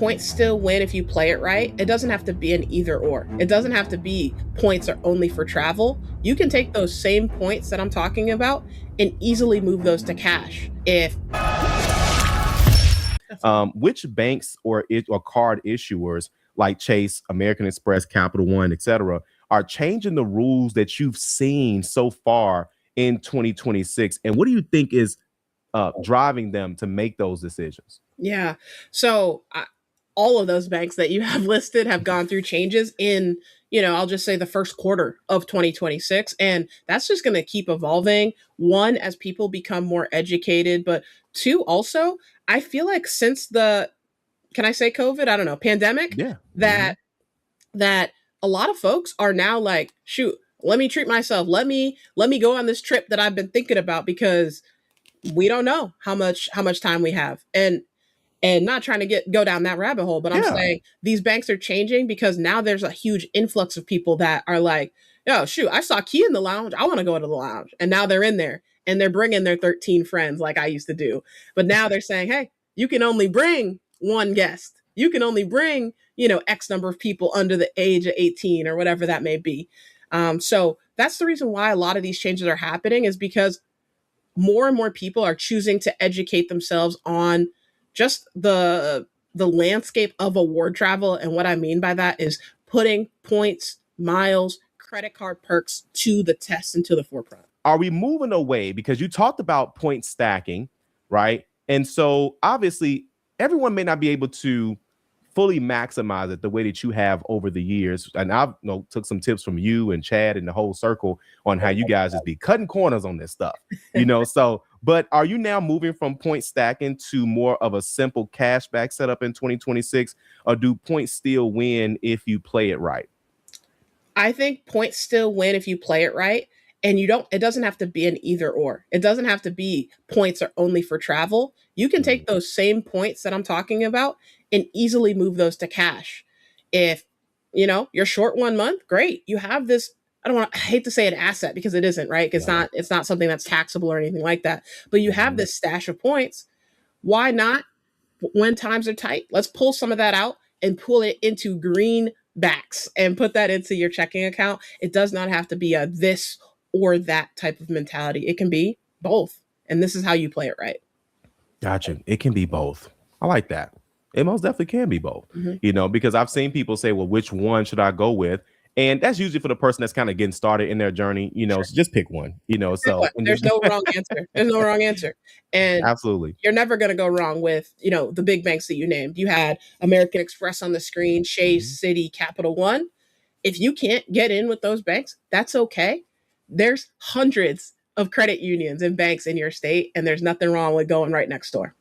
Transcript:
points still win if you play it right. It doesn't have to be an either or. It doesn't have to be points are only for travel. You can take those same points that I'm talking about and easily move those to cash. If Which banks or card issuers like Chase, American Express, Capital One, etc., are changing the rules that you've seen so far in 2026? And what do you think is driving them to make those decisions? Yeah. So all of those banks that you have listed have gone through changes in, I'll just say the first quarter of 2026. And that's just going to keep evolving. One, as people become more educated, but two, also, I feel like since can I say COVID? I don't know, pandemic, Yeah. that a lot of folks are now like, shoot, let me treat myself. Let me go on this trip that I've been thinking about because we don't know how much time we have. And not trying to go down that rabbit hole, but I'm Yeah. saying these banks are changing because now there's a huge influx of people that are like, oh shoot, I saw Key in the lounge. I want to go to the lounge. And now they're in there and they're bringing their 13 friends like I used to do. But now they're saying, hey, you can only bring one guest. You can only bring, X number of people under the age of 18 or whatever that may be. So that's the reason why a lot of these changes are happening is because more and more people are choosing to educate themselves on just the landscape of award travel. And what I mean by that is putting points, miles, credit card perks to the test and to the forefront. Are we moving away? Because you talked about point stacking, right? And so obviously everyone may not be able to fully maximize it the way that you have over the years. And I've took some tips from you and Chad and the whole circle on how you guys just be cutting corners on this stuff, so, but are you now moving from point stacking to more of a simple cashback setup in 2026, or do points still win if you play it right? I think points still win if you play it right. And it doesn't have to be an either or. It doesn't have to be points are only for travel. You can take those same points that I'm talking about and easily move those to cash. If, you're short 1 month, great. You have this, I hate to say an asset because it isn't, right? It's not something that's taxable or anything like that. But you have this stash of points. Why not, when times are tight, let's pull some of that out and pull it into greenbacks and put that into your checking account. It does not have to be a this or that type of mentality. It can be both. And this is how you play it right. Gotcha. It can be both. I like that. It most definitely can be both, because I've seen people say, well, which one should I go with? And that's usually for the person that's kind of getting started in their journey, Sure. so just pick one, so there's no wrong answer. There's no wrong answer. And absolutely. You're never going to go wrong with, the big banks that you named. You had American Express on the screen, Chase, City, Capital One. If you can't get in with those banks, that's okay. There's hundreds of credit unions and banks in your state, and there's nothing wrong with going right next door.